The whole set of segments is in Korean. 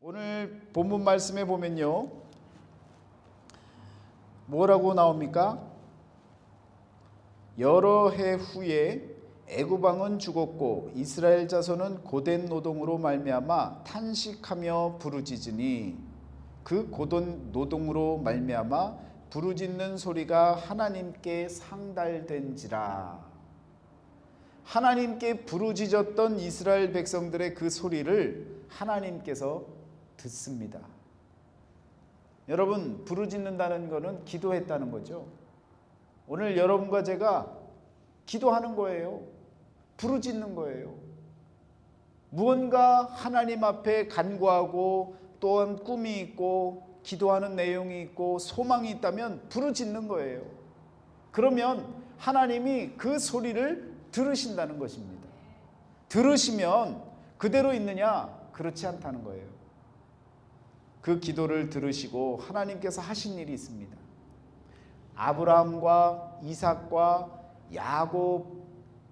오늘 본문 말씀에 보면요, 뭐라고 나옵니까? 여러 해 후에 애굽 왕은 죽었고 이스라엘 자손은 고된 노동으로 말미암아 탄식하며 부르짖으니 그 고된 노동으로 말미암아 부르짖는 소리가 하나님께 상달된지라. 하나님께 부르짖었던 이스라엘 백성들의 그 소리를 하나님께서 듣습니다. 여러분, 부르짖는다는 것은 기도했다는 거죠. 오늘 여러분과 제가 기도하는 거예요. 부르짖는 거예요. 무언가 하나님 앞에 간구하고 또한 꿈이 있고 기도하는 내용이 있고 소망이 있다면 부르짖는 거예요. 그러면 하나님이 그 소리를 들으신다는 것입니다. 들으시면 그대로 있느냐? 그렇지 않다는 거예요. 그 기도를 들으시고 하나님께서 하신 일이 있습니다. 아브라함과 이삭과 야곱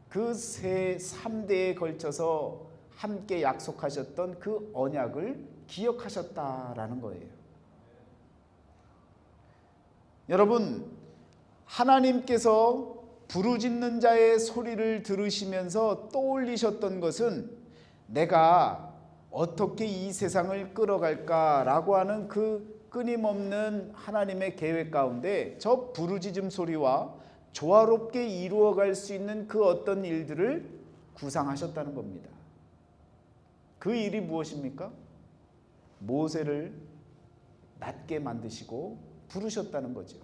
그 3대에 걸쳐서 함께 약속하셨던 그 언약을 기억하셨다라는 거예요. 여러분, 하나님께서 부르짖는 자의 소리를 들으시면서 떠올리셨던 것은 내가 어떻게 이 세상을 끌어갈까라고 하는 그 끊임없는 하나님의 계획 가운데 저 부르짖음 소리와 조화롭게 이루어갈 수 있는 그 어떤 일들을 구상하셨다는 겁니다. 그 일이 무엇입니까? 모세를 낮게 만드시고 부르셨다는 거죠.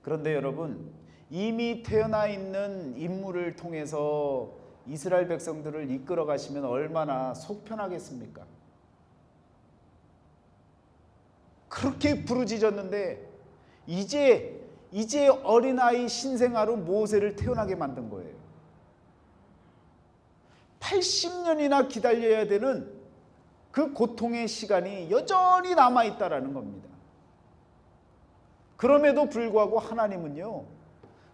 그런데 여러분, 이미 태어나 있는 인물을 통해서 이스라엘 백성들을 이끌어 가시면 얼마나 속 편하겠습니까? 그렇게 부르짖었는데 이제 어린아이 신생아로 모세를 태어나게 만든 거예요. 80년이나 기다려야 되는 그 고통의 시간이 여전히 남아있다라는 겁니다. 그럼에도 불구하고 하나님은요,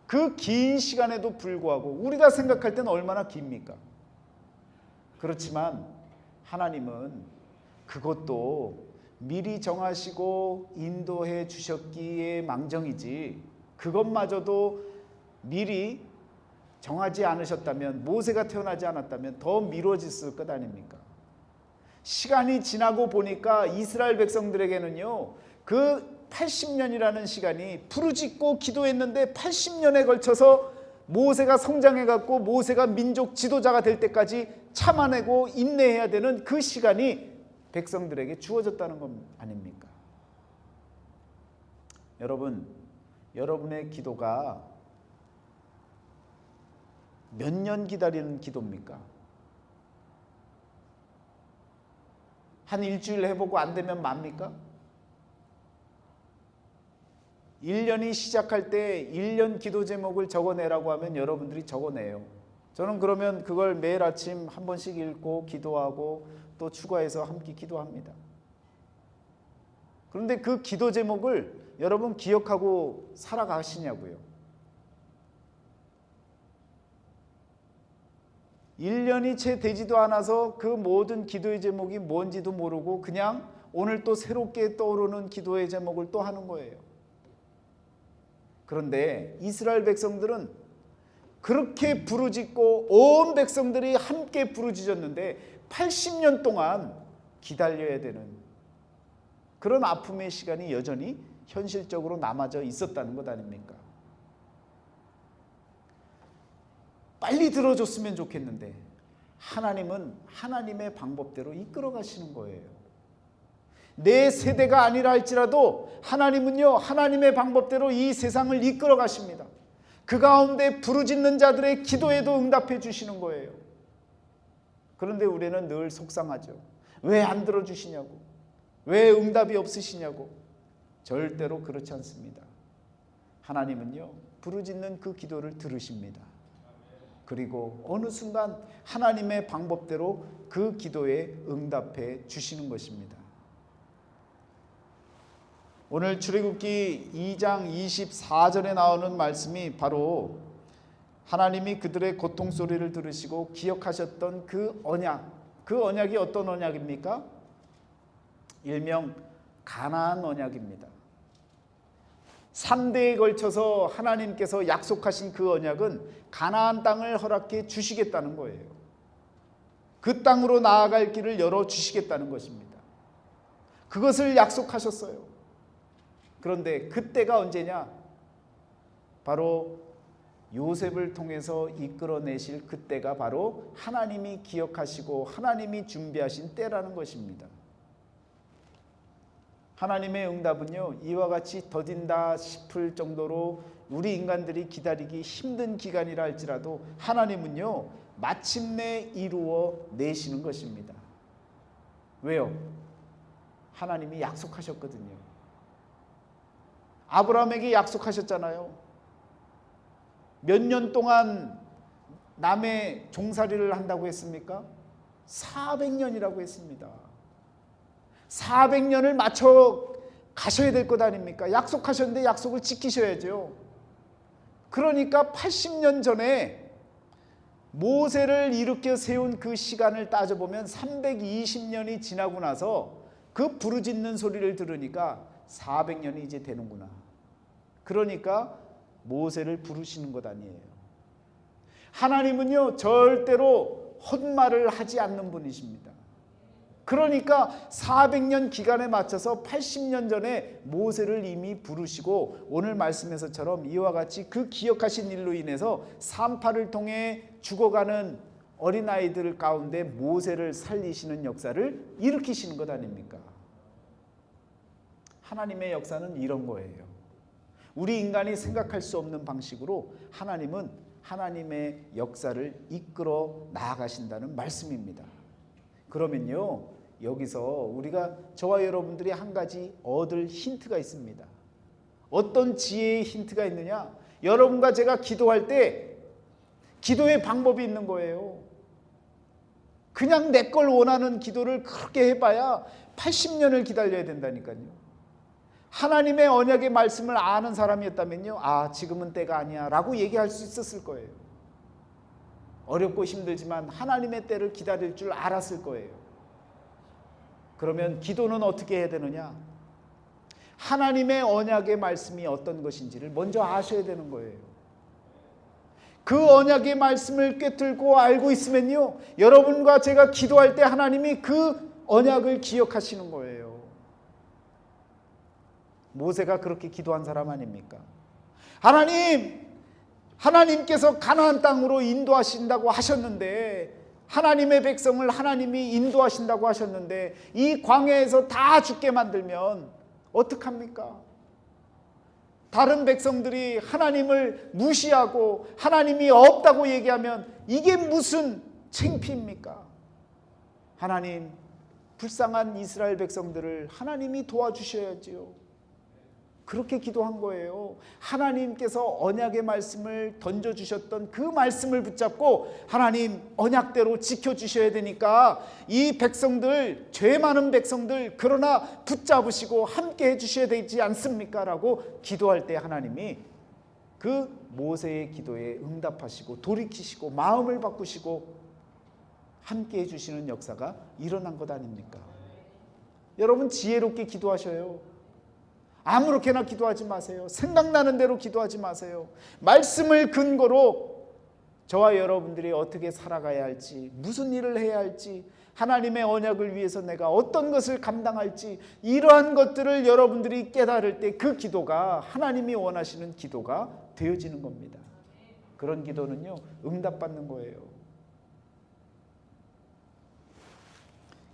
그 긴 시간에도 불구하고 우리가 생각할 때는 얼마나 깁니까? 그렇지만 하나님은 그것도 미리 정하시고 인도해 주셨기에 망정이지, 그것마저도 미리 정하지 않으셨다면, 모세가 태어나지 않았다면 더 미뤄졌을 것 아닙니까? 시간이 지나고 보니까 이스라엘 백성들에게는요, 그 80년이라는 시간이 부르짖고 기도했는데 80년에 걸쳐서 모세가 성장해갖고 모세가 민족 지도자가 될 때까지 참아내고 인내해야 되는 그 시간이 백성들에게 주어졌다는 것 아닙니까? 여러분, 여러분의 기도가 몇 년 기다리는 기도입니까? 한 일주일 해보고 안 되면 맙니까? 1년이 시작할 때 1년 기도 제목을 적어내라고 하면 여러분들이 적어내요. 저는 그러면 그걸 매일 아침 한 번씩 읽고 기도하고 또 추가해서 함께 기도합니다. 그런데 그 기도 제목을 여러분 기억하고 살아가시냐고요. 1년이 채 되지도 않아서 그 모든 기도의 제목이 뭔지도 모르고 그냥 오늘 또 새롭게 떠오르는 기도의 제목을 또 하는 거예요. 그런데 이스라엘 백성들은 그렇게 부르짖고 온 백성들이 함께 부르짖었는데 80년 동안 기다려야 되는 그런 아픔의 시간이 여전히 현실적으로 남아져 있었다는 것 아닙니까? 빨리 들어줬으면 좋겠는데 하나님은 하나님의 방법대로 이끌어 가시는 거예요. 내 세대가 아니라 할지라도 하나님은요, 하나님의 방법대로 이 세상을 이끌어 가십니다. 그 가운데 부르짖는 자들의 기도에도 응답해 주시는 거예요. 그런데 우리는 늘 속상하죠. 왜 안 들어주시냐고, 왜 응답이 없으시냐고. 절대로 그렇지 않습니다. 하나님은요, 부르짖는 그 기도를 들으십니다. 그리고 어느 순간 하나님의 방법대로 그 기도에 응답해 주시는 것입니다. 오늘 출애굽기 2장 24절에 나오는 말씀이 바로 하나님이 그들의 고통 소리를 들으시고 기억하셨던 그 언약, 그 언약이 어떤 언약입니까? 일명 가나안 언약입니다. 3대에 걸쳐서 하나님께서 약속하신 그 언약은 가나안 땅을 허락해 주시겠다는 거예요. 그 땅으로 나아갈 길을 열어주시겠다는 것입니다. 그것을 약속하셨어요. 그런데 그때가 언제냐? 바로 요셉을 통해서 이끌어내실 그때가 바로 하나님이 기억하시고 하나님이 준비하신 때라는 것입니다. 하나님의 응답은요, 이와 같이 더딘다 싶을 정도로 우리 인간들이 기다리기 힘든 기간이라 할지라도 하나님은요, 마침내 이루어 내시는 것입니다. 왜요? 하나님이 약속하셨거든요. 아브라함에게 약속하셨잖아요. 몇 년 동안 남의 종살이를 한다고 했습니까? 400년이라고 했습니다. 400년을 맞춰 가셔야 될 것 아닙니까? 약속하셨는데 약속을 지키셔야죠. 그러니까 80년 전에 모세를 일으켜 세운 그 시간을 따져보면 320년이 지나고 나서 그 부르짖는 소리를 들으니까 400년이 이제 되는구나. 그러니까 모세를 부르시는 것 아니에요. 하나님은요, 절대로 헛말을 하지 않는 분이십니다. 그러니까 400년 기간에 맞춰서 80년 전에 모세를 이미 부르시고 오늘 말씀에서처럼 이와 같이 그 기억하신 일로 인해서 산파를 통해 죽어가는 어린아이들 가운데 모세를 살리시는 역사를 일으키시는 것 아닙니까? 하나님의 역사는 이런 거예요. 우리 인간이 생각할 수 없는 방식으로 하나님은 하나님의 역사를 이끌어 나아가신다는 말씀입니다. 그러면요, 여기서 우리가 저와 여러분들이 한 가지 얻을 힌트가 있습니다. 어떤 지혜의 힌트가 있느냐? 여러분과 제가 기도할 때 기도의 방법이 있는 거예요. 그냥 내 걸 원하는 기도를 그렇게 해봐야 80년을 기다려야 된다니까요. 하나님의 언약의 말씀을 아는 사람이었다면요, 아, 지금은 때가 아니야 라고 얘기할 수 있었을 거예요. 어렵고 힘들지만 하나님의 때를 기다릴 줄 알았을 거예요. 그러면 기도는 어떻게 해야 되느냐? 하나님의 언약의 말씀이 어떤 것인지를 먼저 아셔야 되는 거예요. 그 언약의 말씀을 꿰뚫고 알고 있으면요, 여러분과 제가 기도할 때 하나님이 그 언약을 기억하시는 거예요. 모세가 그렇게 기도한 사람 아닙니까? 하나님께서 가나안 땅으로 인도하신다고 하셨는데, 하나님의 백성을 하나님이 인도하신다고 하셨는데 이 광야에서 다 죽게 만들면 어떡합니까? 다른 백성들이 하나님을 무시하고 하나님이 없다고 얘기하면 이게 무슨 창피입니까? 하나님, 불쌍한 이스라엘 백성들을 하나님이 도와주셔야지요. 그렇게 기도한 거예요. 하나님께서 언약의 말씀을 던져주셨던 그 말씀을 붙잡고 하나님, 언약대로 지켜주셔야 되니까 이 백성들, 죄 많은 백성들, 그러나 붙잡으시고 함께 해주셔야 되지 않습니까? 라고 기도할 때 하나님이 그 모세의 기도에 응답하시고 돌이키시고 마음을 바꾸시고 함께 해주시는 역사가 일어난 것 아닙니까? 여러분, 지혜롭게 기도하셔요. 아무렇게나 기도하지 마세요. 생각나는 대로 기도하지 마세요. 말씀을 근거로 저와 여러분들이 어떻게 살아가야 할지, 무슨 일을 해야 할지, 하나님의 언약을 위해서 내가 어떤 것을 감당할지, 이러한 것들을 여러분들이 깨달을 때 그 기도가 하나님이 원하시는 기도가 되어지는 겁니다. 그런 기도는요, 응답받는 거예요.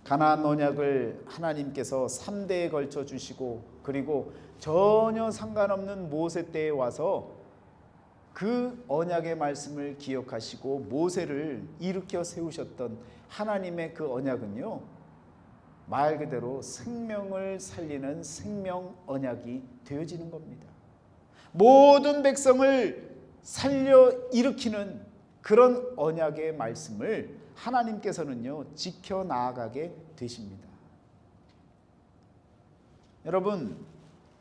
가나안 언약을 하나님께서 3대에 걸쳐 주시고, 그리고 전혀 상관없는 모세 때에 와서 그 언약의 말씀을 기억하시고 모세를 일으켜 세우셨던 하나님의 그 언약은요, 말 그대로 생명을 살리는 생명 언약이 되어지는 겁니다. 모든 백성을 살려 일으키는 그런 언약의 말씀을 하나님께서는요, 지켜 나아가게 되십니다. 여러분,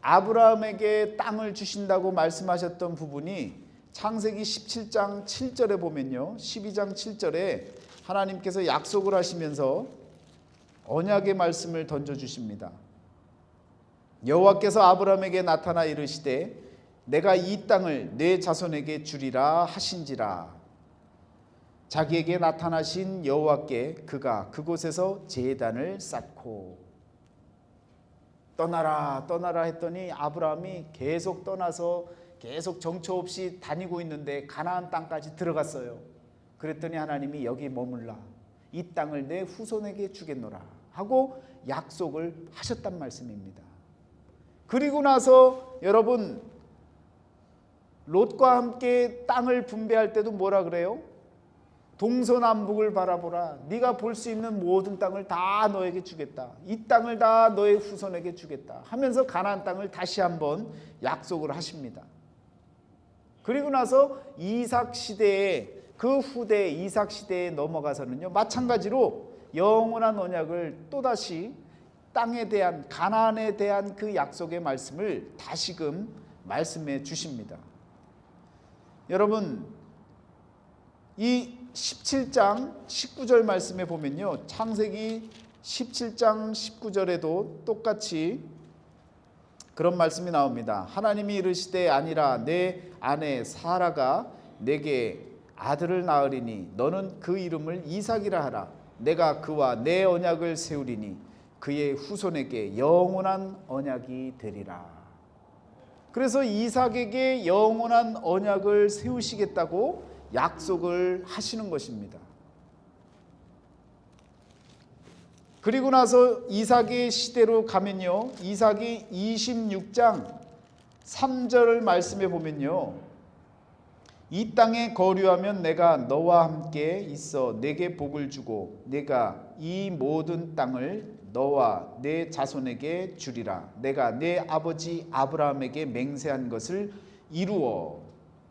아브라함에게 땅을 주신다고 말씀하셨던 부분이 창세기 17장 7절에 보면요, 12장 7절에 하나님께서 약속을 하시면서 언약의 말씀을 던져주십니다. 여호와께서 아브라함에게 나타나 이르시되 내가 이 땅을 내 자손에게 주리라 하신지라. 자기에게 나타나신 여호와께 그가 그곳에서 제단을 쌓고 떠나라 떠나라 했더니 아브라함이 계속 떠나서 계속 정처 없이 다니고 있는데 가나안 땅까지 들어갔어요. 그랬더니 하나님이 여기 머물라, 이 땅을 내 후손에게 주겠노라 하고 약속을 하셨단 말씀입니다. 그리고 나서 여러분 롯과 함께 땅을 분배할 때도 뭐라 그래요? 동서남북을 바라보라. 네가 볼 수 있는 모든 땅을 다 너에게 주겠다. 이 땅을 다 너의 후손에게 주겠다 하면서 가나안 땅을 다시 한번 약속을 하십니다. 그리고 나서 이삭 시대에, 그 후대 이삭 시대에 넘어가서는요, 마찬가지로 영원한 언약을 또다시 땅에 대한, 가나안에 대한 그 약속의 말씀을 다시금 말씀해 주십니다. 여러분, 이 17장 19절 말씀에 보면요, 창세기 17장 19절에도 똑같이 그런 말씀이 나옵니다. 하나님이 이르시되 아니라 내 아내 사라가 내게 아들을 낳으리니 너는 그 이름을 이삭이라 하라. 내가 그와 내 언약을 세우리니 그의 후손에게 영원한 언약이 되리라. 그래서 이삭에게 영원한 언약을 세우시겠다고 약속을 하시는 것입니다. 그리고 나서 이삭의 시대로 가면요, 이삭이 26장 3절 말씀에 보면요, 이 땅에 거류하면 내가 너와 함께 있어 내게 복을 주고 내가 이 모든 땅을 너와 내 자손에게 주리라. 내가 내 아버지 아브라함에게 맹세한 것을 이루어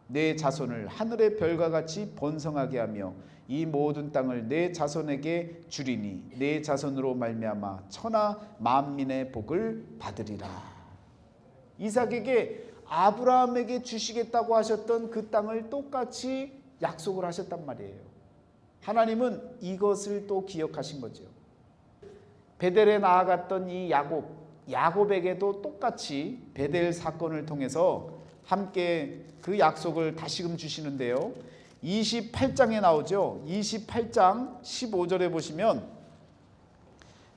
내 자손을 하늘의 별과 같이 번성하게 하며 이 모든 땅을 내 자손에게 주리니 내 자손으로 말미암아 천하 만민의 복을 받으리라. 이삭에게 아브라함에게 주시겠다고 하셨던 그 땅을 똑같이 약속을 하셨단 말이에요. 하나님은 이것을 또 기억하신 거죠. 베델에 나아갔던 이 야곱에게도 똑같이 베델 사건을 통해서 함께 그 약속을 다시금 주시는데요, 28장에 나오죠. 28장 15절에 보시면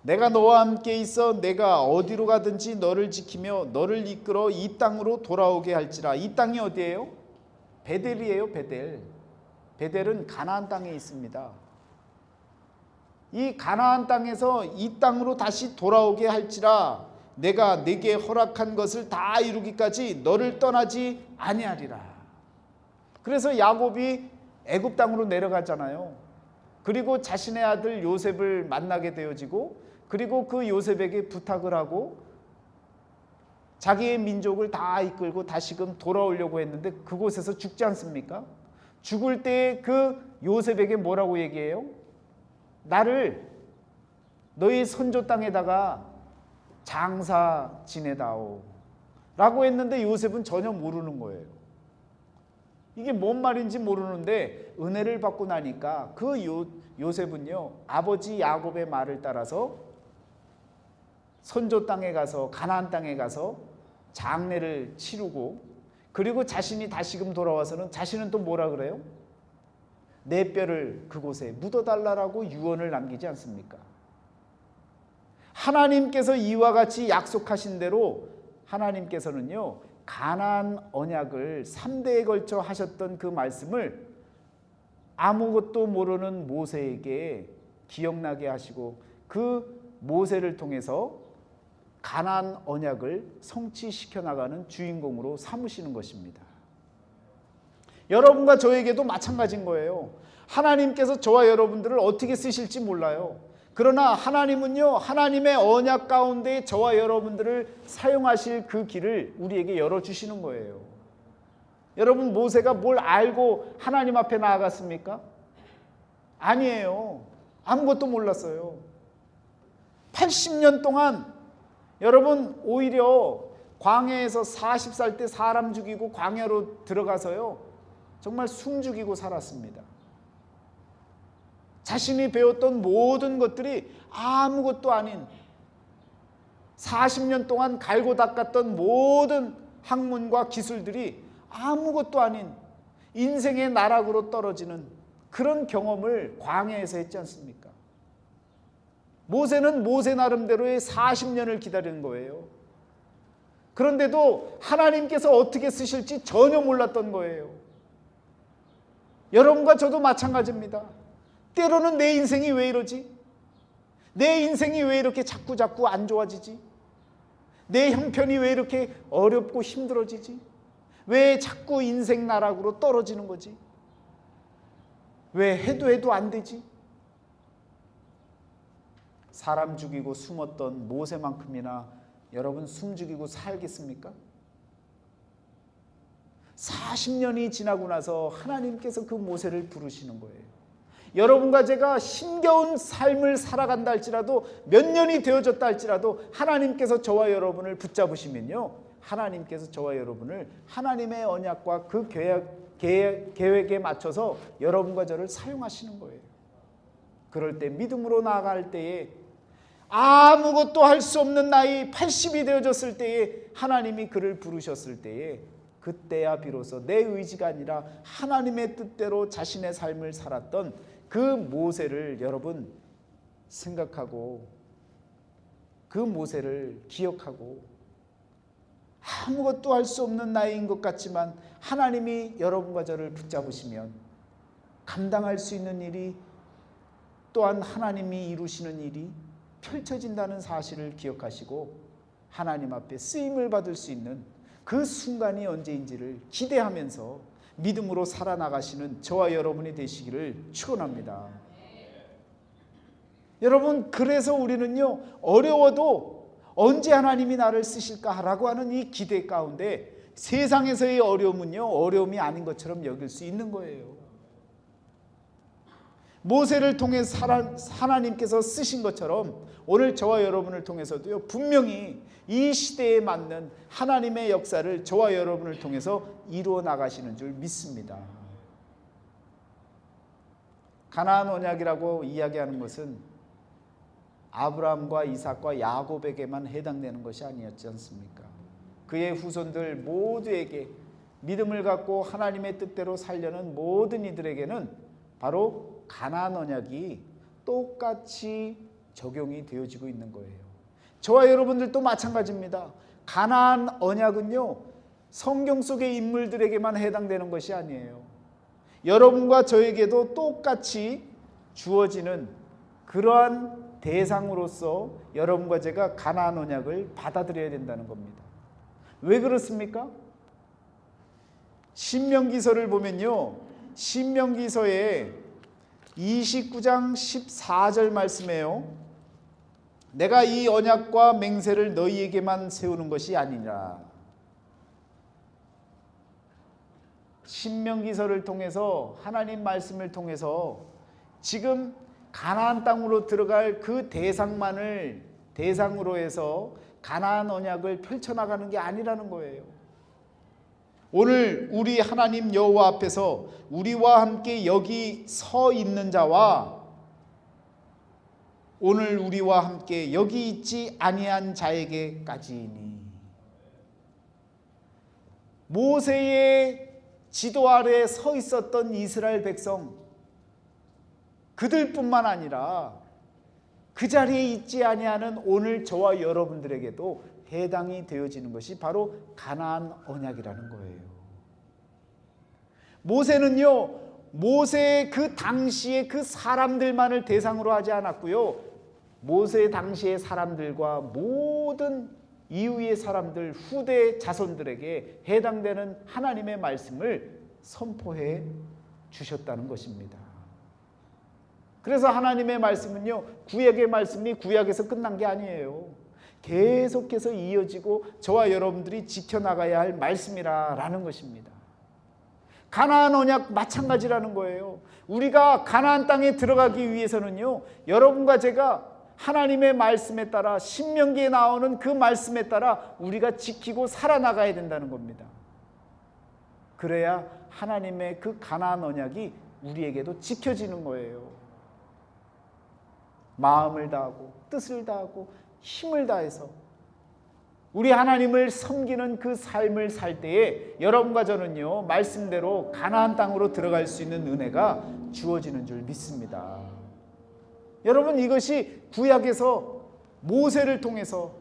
내가 너와 함께 있어 내가 어디로 가든지 너를 지키며 너를 이끌어 이 땅으로 돌아오게 할지라. 이 땅이 어디예요? 베델이에요. 베델은 가나안 땅에 있습니다. 이 가나안 땅에서 이 땅으로 다시 돌아오게 할지라. 내가 네게 허락한 것을 다 이루기까지 너를 떠나지 아니하리라. 그래서 야곱이 애굽 땅으로 내려가잖아요. 그리고 자신의 아들 요셉을 만나게 되어지고, 그리고 그 요셉에게 부탁을 하고 자기의 민족을 다 이끌고 다시금 돌아오려고 했는데 그곳에서 죽지 않습니까? 죽을 때 그 요셉에게 뭐라고 얘기해요? 나를 너희 선조 땅에다가 장사 지내다오 라고 했는데 요셉은 전혀 모르는 거예요. 이게 뭔 말인지 모르는데 은혜를 받고 나니까 그 요셉은요, 아버지 야곱의 말을 따라서 선조 땅에 가서, 가나안 땅에 가서 장례를 치르고, 그리고 자신이 다시금 돌아와서는 자신은 또 뭐라 그래요? 내 뼈를 그곳에 묻어달라고 유언을 남기지 않습니까? 하나님께서 이와 같이 약속하신 대로 하나님께서는요, 가나안 언약을 3대에 걸쳐 하셨던 그 말씀을 아무것도 모르는 모세에게 기억나게 하시고, 그 모세를 통해서 가나안 언약을 성취시켜 나가는 주인공으로 삼으시는 것입니다. 여러분과 저에게도 마찬가지인 거예요. 하나님께서 저와 여러분들을 어떻게 쓰실지 몰라요. 그러나 하나님은요, 하나님의 언약 가운데 저와 여러분들을 사용하실 그 길을 우리에게 열어주시는 거예요. 여러분, 모세가 뭘 알고 하나님 앞에 나아갔습니까? 아니에요. 아무것도 몰랐어요. 80년 동안 여러분, 오히려 광야에서 40살 때 사람 죽이고 광야로 들어가서요, 정말 숨 죽이고 살았습니다. 자신이 배웠던 모든 것들이 아무것도 아닌 40년 동안 갈고 닦았던 모든 학문과 기술들이 아무것도 아닌 인생의 나락으로 떨어지는 그런 경험을 광야에서 했지 않습니까? 모세는 모세 나름대로의 40년을 기다리는 거예요. 그런데도 하나님께서 어떻게 쓰실지 전혀 몰랐던 거예요. 여러분과 저도 마찬가지입니다. 때로는 내 인생이 왜 이러지? 내 인생이 왜 이렇게 자꾸 안 좋아지지? 내 형편이 왜 이렇게 어렵고 힘들어지지? 왜 자꾸 인생 나락으로 떨어지는 거지? 왜 해도 안 되지? 사람 죽이고 숨었던 모세만큼이나 여러분 숨 죽이고 살겠습니까? 40년이 지나고 나서 하나님께서 그 모세를 부르시는 거예요. 여러분과 제가 힘겨운 삶을 살아간다 할지라도, 몇 년이 되어졌다 할지라도 하나님께서 저와 여러분을 붙잡으시면요, 하나님께서 저와 여러분을 하나님의 언약과 그 계획에 맞춰서 여러분과 저를 사용하시는 거예요. 그럴 때 믿음으로 나아갈 때에, 아무것도 할 수 없는 나이 80이 되어졌을 때에 하나님이 그를 부르셨을 때에, 그때야 비로소 내 의지가 아니라 하나님의 뜻대로 자신의 삶을 살았던 그 모세를 여러분 생각하고, 그 모세를 기억하고, 아무것도 할 수 없는 나이인 것 같지만 하나님이 여러분과 저를 붙잡으시면 감당할 수 있는 일이, 또한 하나님이 이루시는 일이 펼쳐진다는 사실을 기억하시고 하나님 앞에 쓰임을 받을 수 있는 그 순간이 언제인지를 기대하면서 믿음으로 살아나가시는 저와 여러분이 되시기를 축원합니다. 여러분, 그래서 우리는요, 어려워도 언제 하나님이 나를 쓰실까라고 하는 이 기대 가운데 세상에서의 어려움은요, 어려움이 아닌 것처럼 여길 수 있는 거예요. 모세를 통해 하나님께서 쓰신 것처럼 오늘 저와 여러분을 통해서도요, 분명히 이 시대에 맞는 하나님의 역사를 저와 여러분을 통해서 이루어 나가시는 줄 믿습니다. 가나안 언약이라고 이야기하는 것은 아브라함과 이삭과 야곱에게만 해당되는 것이 아니었지 않습니까? 그의 후손들 모두에게, 믿음을 갖고 하나님의 뜻대로 살려는 모든 이들에게는 바로 가나안 언약이 똑같이 적용이 되어지고 있는 거예요. 저와 여러분들도 마찬가지입니다. 가나안 언약은요, 성경 속의 인물들에게만 해당되는 것이 아니에요. 여러분과 저에게도 똑같이 주어지는 그러한 대상으로서 여러분과 제가 가나안 언약을 받아들여야 된다는 겁니다. 왜 그렇습니까? 신명기서를 보면요, 신명기서에 29장 14절 말씀이에요. 내가 이 언약과 맹세를 너희에게만 세우는 것이 아니라. 신명기서를 통해서, 하나님 말씀을 통해서 지금 가나안 땅으로 들어갈 그 대상만을 대상으로 해서 가나안 언약을 펼쳐나가는 게 아니라는 거예요. 오늘 우리 하나님 여호와 앞에서 우리와 함께 여기 서 있는 자와 오늘 우리와 함께 여기 있지 아니한 자에게까지니, 모세의 지도 아래 서 있었던 이스라엘 백성, 그들뿐만 아니라 그 자리에 있지 아니하는 오늘 저와 여러분들에게도 해당이 되어지는 것이 바로 가나안 언약이라는 거예요. 모세는요, 모세의 그 당시에 그 사람들만을 대상으로 하지 않았고요, 모세 당시의 사람들과 모든 이후의 사람들, 후대 자손들에게 해당되는 하나님의 말씀을 선포해 주셨다는 것입니다. 그래서 하나님의 말씀은요, 구약의 말씀이 구약에서 끝난 게 아니에요. 계속해서 이어지고 저와 여러분들이 지켜나가야 할 말씀이라는 것입니다. 가나안 언약 마찬가지라는 거예요. 우리가 가나안 땅에 들어가기 위해서는요, 여러분과 제가 하나님의 말씀에 따라, 신명기에 나오는 그 말씀에 따라 우리가 지키고 살아나가야 된다는 겁니다. 그래야 하나님의 그 가나안 언약이 우리에게도 지켜지는 거예요. 마음을 다하고 뜻을 다하고 힘을 다해서 우리 하나님을 섬기는 그 삶을 살 때에 여러분과 저는요, 말씀대로 가나안 땅으로 들어갈 수 있는 은혜가 주어지는 줄 믿습니다. 여러분, 이것이 구약에서 모세를 통해서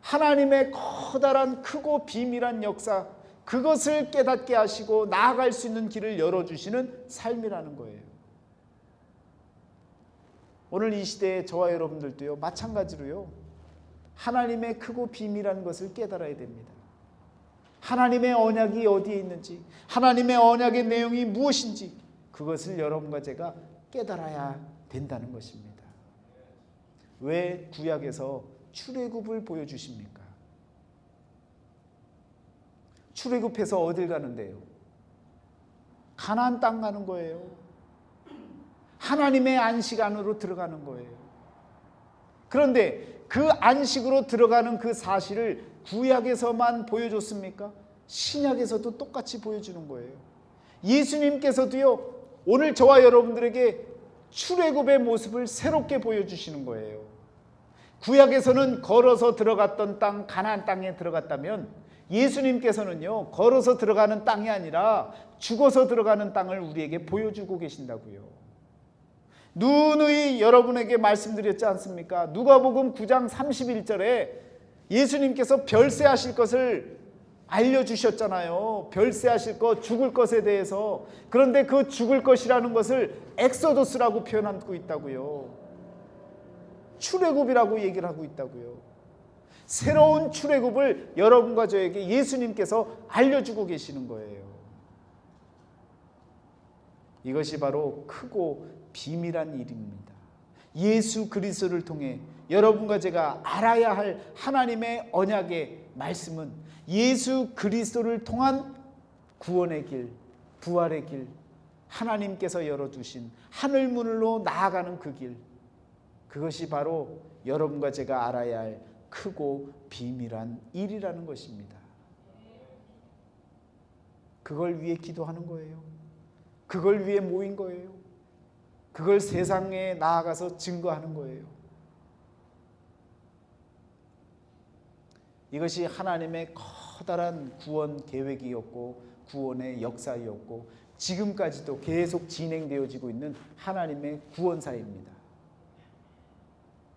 하나님의 커다란 크고 비밀한 역사, 그것을 깨닫게 하시고 나아갈 수 있는 길을 열어주시는 삶이라는 거예요. 오늘 이 시대에 저와 여러분들도요, 마찬가지로요, 하나님의 크고 비밀한 것을 깨달아야 됩니다. 하나님의 언약이 어디에 있는지, 하나님의 언약의 내용이 무엇인지, 그것을 여러분과 제가 깨달아야 된다는 것입니다. 왜 구약에서 출애굽을 보여주십니까? 출애굽해서 어딜 가는데요? 가나안 땅 가는 거예요. 하나님의 안식 안으로 들어가는 거예요. 그런데 그 안식으로 들어가는 그 사실을 구약에서만 보여줬습니까? 신약에서도 똑같이 보여주는 거예요. 예수님께서도요, 오늘 저와 여러분들에게 출애굽의 모습을 새롭게 보여주시는 거예요. 구약에서는 걸어서 들어갔던 땅, 가나안 땅에 들어갔다면 예수님께서는요, 걸어서 들어가는 땅이 아니라 죽어서 들어가는 땅을 우리에게 보여주고 계신다고요. 누누이 여러분에게 말씀드렸지 않습니까? 누가복음 9장 31절에 예수님께서 별세하실 것을 알려주셨잖아요. 별세하실 것, 죽을 것에 대해서. 그런데 그 죽을 것이라는 것을 엑소더스라고 표현하고 있다고요. 출애굽이라고 얘기를 하고 있다고요. 새로운 출애굽을 여러분과 저에게 예수님께서 알려주고 계시는 거예요. 이것이 바로 크고 비밀한 일입니다. 예수 그리스도를 통해 여러분과 제가 알아야 할 하나님의 언약의 말씀은 예수 그리스도를 통한 구원의 길, 부활의 길, 하나님께서 열어두신 하늘문으로 나아가는 그 길, 그것이 바로 여러분과 제가 알아야 할 크고 비밀한 일이라는 것입니다. 그걸 위해 기도하는 거예요. 그걸 위해 모인 거예요. 그걸 세상에 나아가서 증거하는 거예요. 이것이 하나님의 커다란 구원 계획이었고 구원의 역사였고 지금까지도 계속 진행되어지고 있는 하나님의 구원사입니다.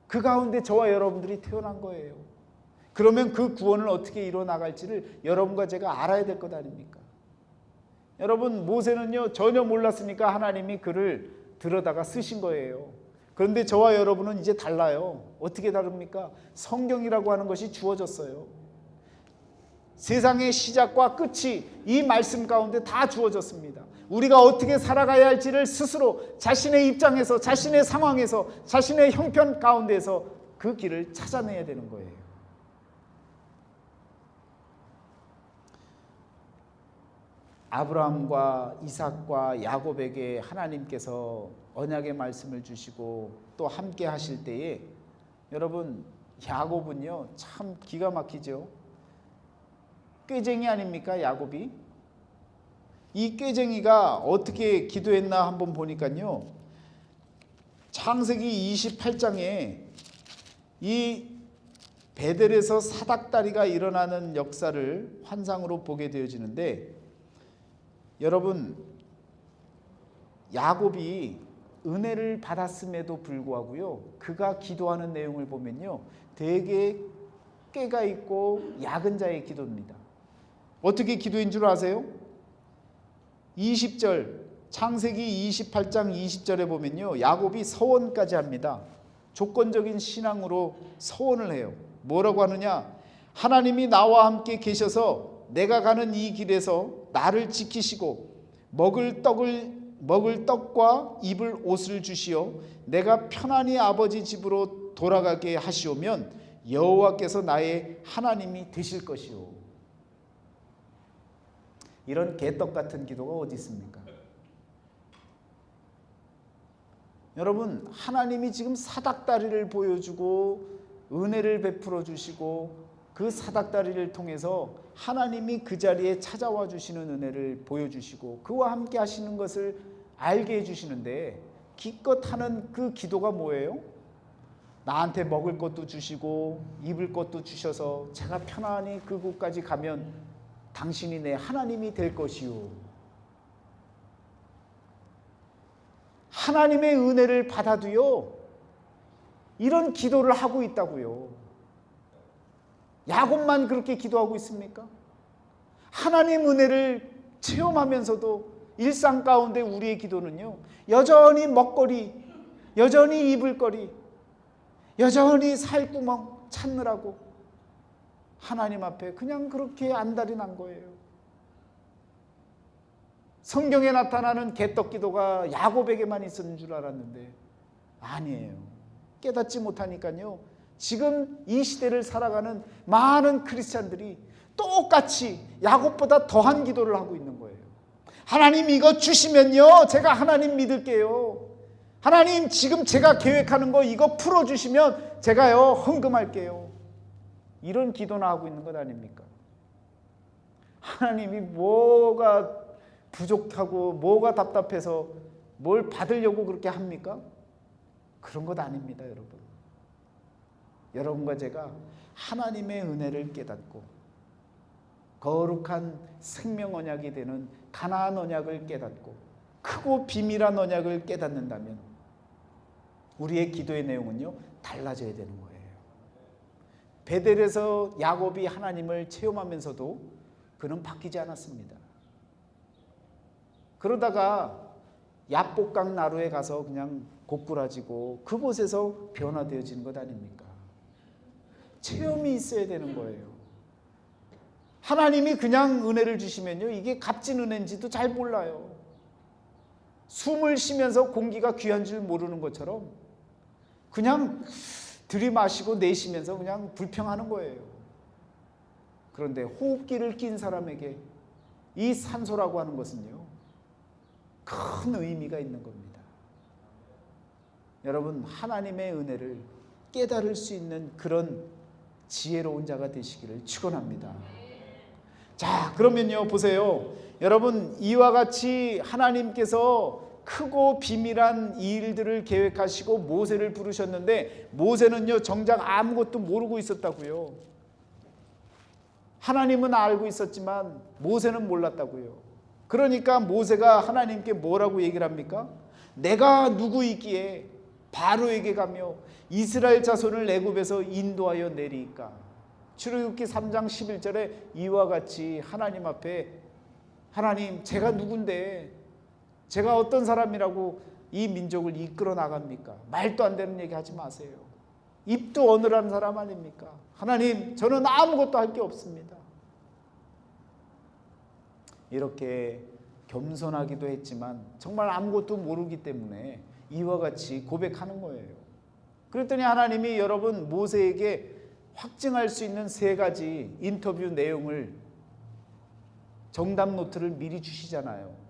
그 가운데 저와 여러분들이 태어난 거예요. 그러면 그 구원을 어떻게 이뤄나갈지를 여러분과 제가 알아야 될 것 아닙니까? 여러분, 모세는요 전혀 몰랐으니까 하나님이 그를 들여다가 쓰신 거예요. 그런데 저와 여러분은 이제 달라요. 어떻게 다릅니까? 성경이라고 하는 것이 주어졌어요. 세상의 시작과 끝이 이 말씀 가운데 다 주어졌습니다. 우리가 어떻게 살아가야 할지를 스스로 자신의 입장에서, 자신의 상황에서, 자신의 형편 가운데서 그 길을 찾아내야 되는 거예요. 아브라함과 이삭과 야곱에게 하나님께서 언약의 말씀을 주시고 또 함께 하실 때에 여러분, 야곱은요 참 기가 막히죠. 꾀쟁이 아닙니까? 야곱이. 이 꾀쟁이가 어떻게 기도했나 한번 보니까요, 창세기 28장에 이 베델에서 사닥다리가 일어나는 역사를 환상으로 보게 되어지는데, 여러분, 야곱이 은혜를 받았음에도 불구하고요, 그가 기도하는 내용을 보면요 되게 꾀가 있고 야근 자의 기도입니다. 어떻게 기도인 줄 아세요? 20절, 창세기 28장 20절에 보면요, 야곱이 서원까지 합니다. 조건적인 신앙으로 서원을 해요. 뭐라고 하느냐? 하나님이 나와 함께 계셔서 내가 가는 이 길에서 나를 지키시고 먹을 떡과 입을 옷을 주시어 내가 편안히 아버지 집으로 돌아가게 하시오면 여호와께서 나의 하나님이 되실 것이오. 이런 개떡 같은 기도가 어디 있습니까? 여러분, 하나님이 지금 사닥다리를 보여주고 은혜를 베풀어 주시고 그 사닥다리를 통해서 하나님이 그 자리에 찾아와 주시는 은혜를 보여주시고 그와 함께 하시는 것을 알게 해주시는데, 기껏 하는 그 기도가 뭐예요? 나한테 먹을 것도 주시고 입을 것도 주셔서 제가 편안히 그곳까지 가면 당신이 내 하나님이 될 것이요. 하나님의 은혜를 받아도요, 이런 기도를 하고 있다고요. 야곱만 그렇게 기도하고 있습니까? 하나님 은혜를 체험하면서도 일상 가운데 우리의 기도는요, 여전히 먹거리, 여전히 입을 거리, 여전히 살구멍 찾느라고 하나님 앞에 그냥 그렇게 안달이 난 거예요. 성경에 나타나는 개떡 기도가 야곱에게만 있었는 줄 알았는데 아니에요. 깨닫지 못하니까요, 지금 이 시대를 살아가는 많은 크리스찬들이 똑같이 야곱보다 더한 기도를 하고 있는 거예요. 하나님 이거 주시면요, 제가 하나님 믿을게요. 하나님 지금 제가 계획하는 거 이거 풀어주시면 제가요 헌금할게요. 이런 기도나 하고 있는 것 아닙니까? 하나님이 뭐가 부족하고 뭐가 답답해서 뭘 받으려고 그렇게 합니까? 그런 것 아닙니다, 여러분. 여러분과 제가 하나님의 은혜를 깨닫고 거룩한 생명 언약이 되는 가나안 언약을 깨닫고 크고 비밀한 언약을 깨닫는다면 우리의 기도의 내용은요, 달라져야 되는 거예요. 베델에서 야곱이 하나님을 체험하면서도 그는 바뀌지 않았습니다. 그러다가 야복강 나루에 가서 그냥 고꾸라지고 그곳에서 변화되어지는 것 아닙니까? 체험이 있어야 되는 거예요. 하나님이 그냥 은혜를 주시면요, 이게 값진 은혜인지도 잘 몰라요. 숨을 쉬면서 공기가 귀한 줄 모르는 것처럼 그냥 들이마시고 내쉬면서 그냥 불평하는 거예요. 그런데 호흡기를 낀 사람에게 이 산소라고 하는 것은요, 큰 의미가 있는 겁니다. 여러분, 하나님의 은혜를 깨달을 수 있는 그런 지혜로운 자가 되시기를 축원합니다. 자, 그러면요, 보세요. 여러분, 이와 같이 하나님께서 크고 비밀한 일들을 계획하시고 모세를 부르셨는데 모세는요, 정작 아무것도 모르고 있었다고요. 하나님은 알고 있었지만 모세는 몰랐다고요. 그러니까 모세가 하나님께 뭐라고 얘기를 합니까? 내가 누구이기에 바로에게 가며 이스라엘 자손을 애굽에서 인도하여 내리까? 출애굽기 3장 11절에 이와 같이 하나님 앞에, 하나님 제가 누군데, 제가 어떤 사람이라고 이 민족을 이끌어 나갑니까? 말도 안 되는 얘기 하지 마세요. 입도 어눌한 사람 아닙니까? 하나님, 저는 아무것도 할 게 없습니다. 이렇게 겸손하기도 했지만 정말 아무것도 모르기 때문에 이와 같이 고백하는 거예요. 그랬더니 하나님이 여러분 모세에게 확증할 수 있는 3가지 인터뷰 내용을, 정답 노트를 미리 주시잖아요.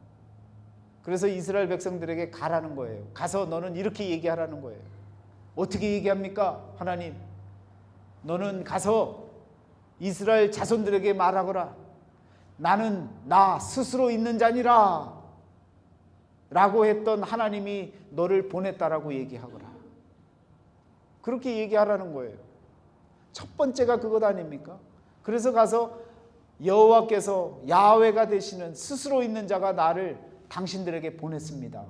그래서 이스라엘 백성들에게 가라는 거예요. 가서 너는 이렇게 얘기하라는 거예요. 어떻게 얘기합니까? 하나님, 너는 가서 이스라엘 자손들에게 말하거라. 나는 나 스스로 있는 자니라 라고 했던 하나님이 너를 보냈다라고 얘기하거라. 그렇게 얘기하라는 거예요. 첫 번째가 그것 아닙니까? 그래서 가서 여호와께서 야훼가 되시는 스스로 있는 자가 나를 당신들에게 보냈습니다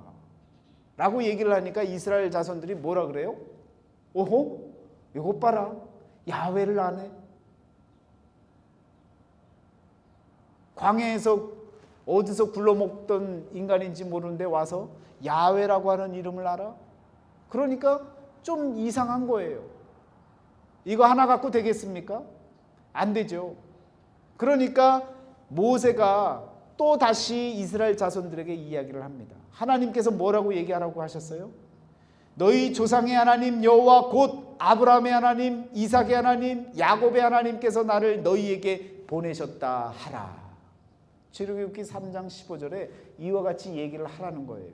라고 얘기를 하니까 이스라엘 자손들이 뭐라 그래요? 오호? 이것 봐라, 야훼를 아네. 광야에서 어디서 굴러먹던 인간인지 모르는데 와서 야훼라고 하는 이름을 알아? 그러니까 좀 이상한 거예요. 이거 하나 갖고 되겠습니까? 안 되죠. 그러니까 모세가 또 다시 이스라엘 자손들에게 이야기를 합니다. 하나님께서 뭐라고 얘기하라고 하셨어요? 너희 조상의 하나님 여호와 곧 아브라함의 하나님, 이삭의 하나님, 야곱의 하나님께서 나를 너희에게 보내셨다 하라. 출애굽기 3장 15절에 이와 같이 얘기를 하라는 거예요.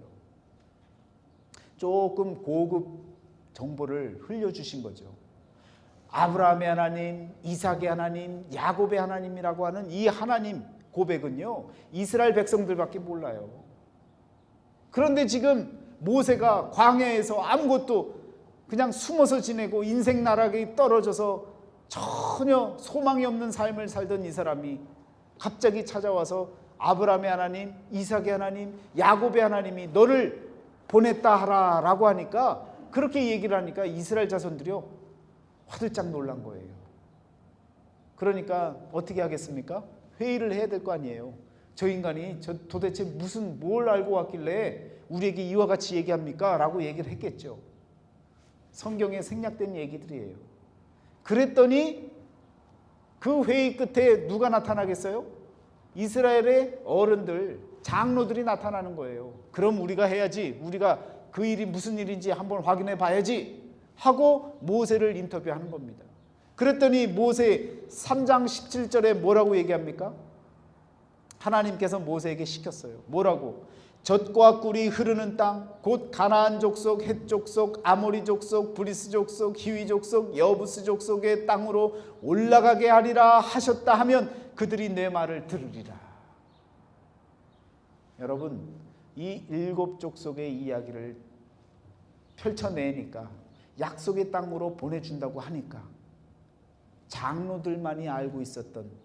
조금 고급 정보를 흘려주신 거죠. 아브라함의 하나님, 이삭의 하나님, 야곱의 하나님이라고 하는 이 하나님 고백은요, 이스라엘 백성들밖에 몰라요. 그런데 지금 모세가 광야에서 아무것도 그냥 숨어서 지내고 인생 나락에 떨어져서 전혀 소망이 없는 삶을 살던 이 사람이 갑자기 찾아와서 아브라함의 하나님, 이삭의 하나님, 야곱의 하나님이 너를 보냈다 하라라고 하니까, 그렇게 얘기를 하니까 이스라엘 자손들이요 화들짝 놀란 거예요. 그러니까 어떻게 하겠습니까? 회의를 해야 될 거 아니에요. 저 인간이 도대체 뭘 알고 왔길래 우리에게 이와 같이 얘기합니까? 라고 얘기를 했겠죠. 성경에 생략된 얘기들이에요. 그랬더니 그 회의 끝에 누가 나타나겠어요? 이스라엘의 어른들, 장로들이 나타나는 거예요. 그럼 우리가 해야지, 우리가 그 일이 무슨 일인지 한번 확인해 봐야지 하고 모세를 인터뷰하는 겁니다. 그랬더니 모세 3장 17절에 뭐라고 얘기합니까? 하나님께서 모세에게 시켰어요. 뭐라고? 젖과 꿀이 흐르는 땅, 곧 가나안 족속, 헷 족속, 아모리 족속, 브리스 족속, 히위 족속, 여부스 족속의 땅으로 올라가게 하리라 하셨다 하면 그들이 내 말을 들으리라. 여러분, 이 7 족속의 이야기를 펼쳐내니까, 약속의 땅으로 보내준다고 하니까 장로들만이 알고 있었던,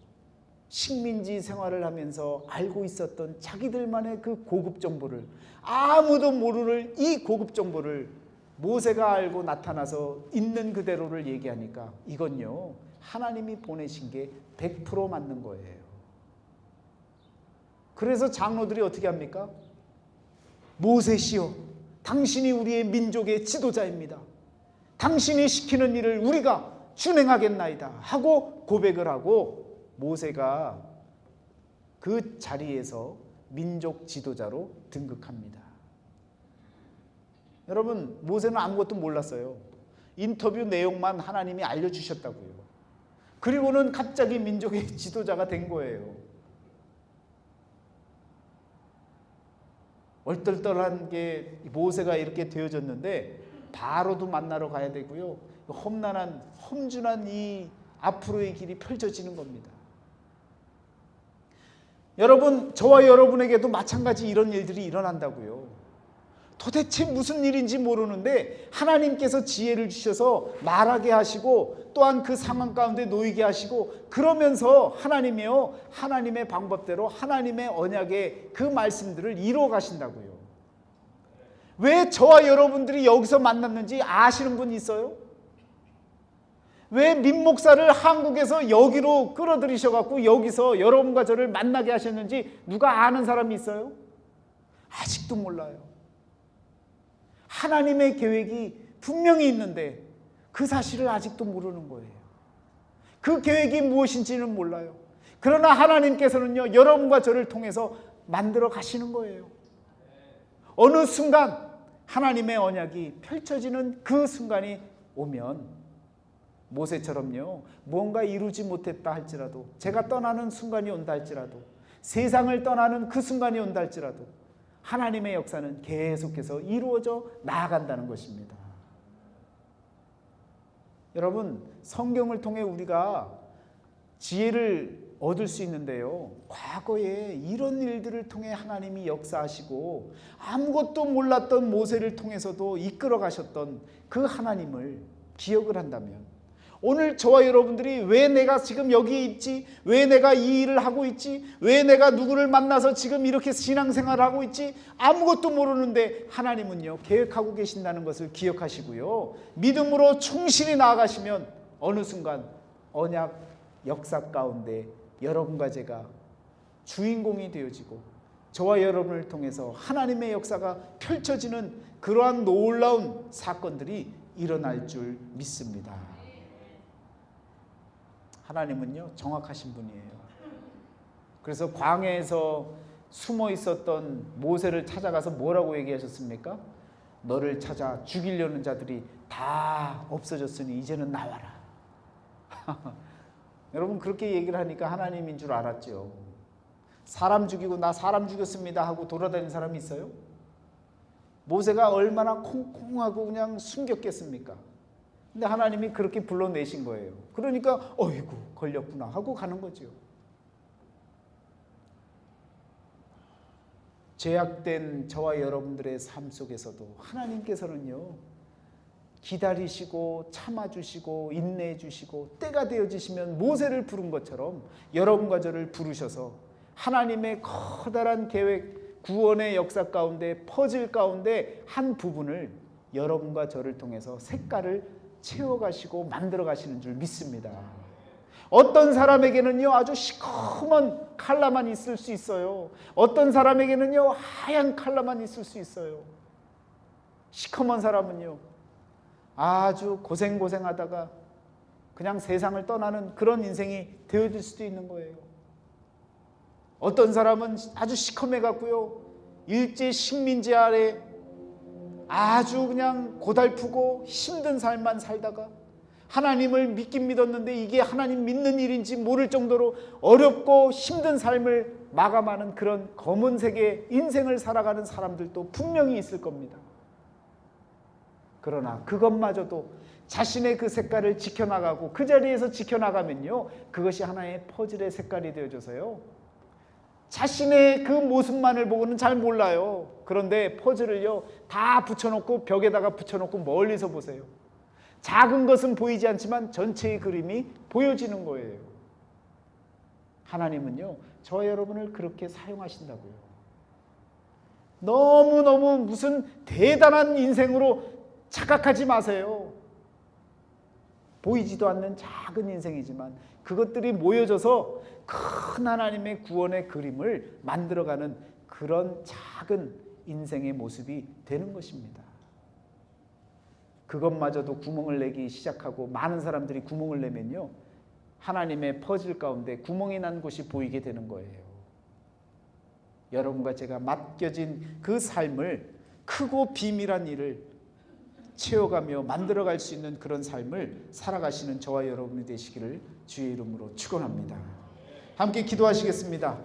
식민지 생활을 하면서 알고 있었던 자기들만의 그 고급 정보를, 아무도 모르는 이 고급 정보를 모세가 알고 나타나서 있는 그대로를 얘기하니까 이건요 하나님이 보내신 게 100% 맞는 거예요. 그래서 장로들이 어떻게 합니까? 모세시여, 당신이 우리의 민족의 지도자입니다. 당신이 시키는 일을 우리가 준행하겠나이다 하고 고백을 하고, 모세가 그 자리에서 민족 지도자로 등극합니다. 여러분, 모세는 아무것도 몰랐어요. 인터뷰 내용만 하나님이 알려주셨다고요. 그리고는 갑자기 민족의 지도자가 된 거예요. 얼떨떨한 게 모세가 이렇게 되어졌는데 바로도 만나러 가야 되고요. 험준한 이 앞으로의 길이 펼쳐지는 겁니다. 여러분, 저와 여러분에게도 마찬가지 이런 일들이 일어난다고요. 도대체 무슨 일인지 모르는데 하나님께서 지혜를 주셔서 말하게 하시고, 또한 그 상황 가운데 놓이게 하시고, 그러면서 하나님이요, 하나님의 방법대로 하나님의 언약의 그 말씀들을 이루어 가신다고요. 왜 저와 여러분들이 여기서 만났는지 아시는 분 있어요? 왜 민 목사를 한국에서 여기로 끌어들이셔갖고 여기서 여러분과 저를 만나게 하셨는지 누가 아는 사람이 있어요? 아직도 몰라요. 하나님의 계획이 분명히 있는데 그 사실을 아직도 모르는 거예요. 그 계획이 무엇인지는 몰라요. 그러나 하나님께서는요, 여러분과 저를 통해서 만들어 가시는 거예요. 어느 순간 하나님의 언약이 펼쳐지는 그 순간이 오면, 모세처럼요, 뭔가 이루지 못했다 할지라도, 제가 떠나는 순간이 온다 할지라도, 세상을 떠나는 그 순간이 온다 할지라도 하나님의 역사는 계속해서 이루어져 나아간다는 것입니다. 여러분, 성경을 통해 우리가 지혜를 얻을 수 있는데요, 과거에 이런 일들을 통해 하나님이 역사하시고 아무것도 몰랐던 모세를 통해서도 이끌어 가셨던 그 하나님을 기억을 한다면, 오늘 저와 여러분들이 왜 내가 지금 여기 있지? 왜 내가 이 일을 하고 있지? 왜 내가 누구를 만나서 지금 이렇게 신앙생활을 하고 있지? 아무것도 모르는데 하나님은요, 계획하고 계신다는 것을 기억하시고요, 믿음으로 충실히 나아가시면 어느 순간 언약 역사 가운데 여러분과 제가 주인공이 되어지고, 저와 여러분을 통해서 하나님의 역사가 펼쳐지는 그러한 놀라운 사건들이 일어날 줄 믿습니다. 하나님은요, 정확하신 분이에요. 그래서 광야에서 숨어 있었던 모세를 찾아가서 뭐라고 얘기하셨습니까? 너를 찾아 죽이려는 자들이 다 없어졌으니 이제는 나와라. 여러분, 그렇게 얘기를 하니까 하나님인 줄 알았죠. 사람 죽이고 나 사람 죽였습니다 하고 돌아다니는 사람이 있어요? 모세가 얼마나 콩콩하고 그냥 숨겼겠습니까? 근데 하나님이 그렇게 불러내신 거예요. 그러니까 어이구 걸렸구나 하고 가는 거죠. 죄악된 저와 여러분들의 삶 속에서도 하나님께서는요, 기다리시고 참아주시고 인내해주시고 때가 되어지시면 모세를 부른 것처럼 여러분과 저를 부르셔서 하나님의 커다란 계획, 구원의 역사 가운데, 퍼즐 가운데 한 부분을 여러분과 저를 통해서 색깔을 채워가시고 만들어가시는 줄 믿습니다. 어떤 사람에게는요 아주 시커먼 칼라만 있을 수 있어요. 어떤 사람에게는요 하얀 칼라만 있을 수 있어요. 시커먼 사람은요 아주 고생하다가 그냥 세상을 떠나는 그런 인생이 되어질 수도 있는 거예요. 어떤 사람은 아주 시커매 갖고요 일제 식민지 아래 아주 그냥 고달프고 힘든 삶만 살다가 하나님을 믿긴 믿었는데 이게 하나님 믿는 일인지 모를 정도로 어렵고 힘든 삶을 마감하는 그런 검은색의 인생을 살아가는 사람들도 분명히 있을 겁니다. 그러나 그것마저도 자신의 그 색깔을 지켜나가고 그 자리에서 지켜나가면요 그것이 하나의 퍼즐의 색깔이 되어져서요 자신의 그 모습만을 보고는 잘 몰라요. 그런데 퍼즐을요 다 붙여놓고 벽에다가 붙여놓고 멀리서 보세요. 작은 것은 보이지 않지만 전체의 그림이 보여지는 거예요. 하나님은요 저와 여러분을 그렇게 사용하신다고요. 너무너무 무슨 대단한 인생으로 착각하지 마세요. 보이지도 않는 작은 인생이지만 그것들이 모여져서 큰 하나님의 구원의 그림을 만들어가는 그런 작은 인생의 모습이 되는 것입니다. 그것마저도 구멍을 내기 시작하고 많은 사람들이 구멍을 내면요 하나님의 퍼즐 가운데 구멍이 난 곳이 보이게 되는 거예요. 여러분과 제가 맡겨진 그 삶을 크고 비밀한 일을 채워가며 만들어갈 수 있는 그런 삶을 살아가시는 저와 여러분이 되시기를 주의 이름으로 축원합니다. 함께 기도하시겠습니다.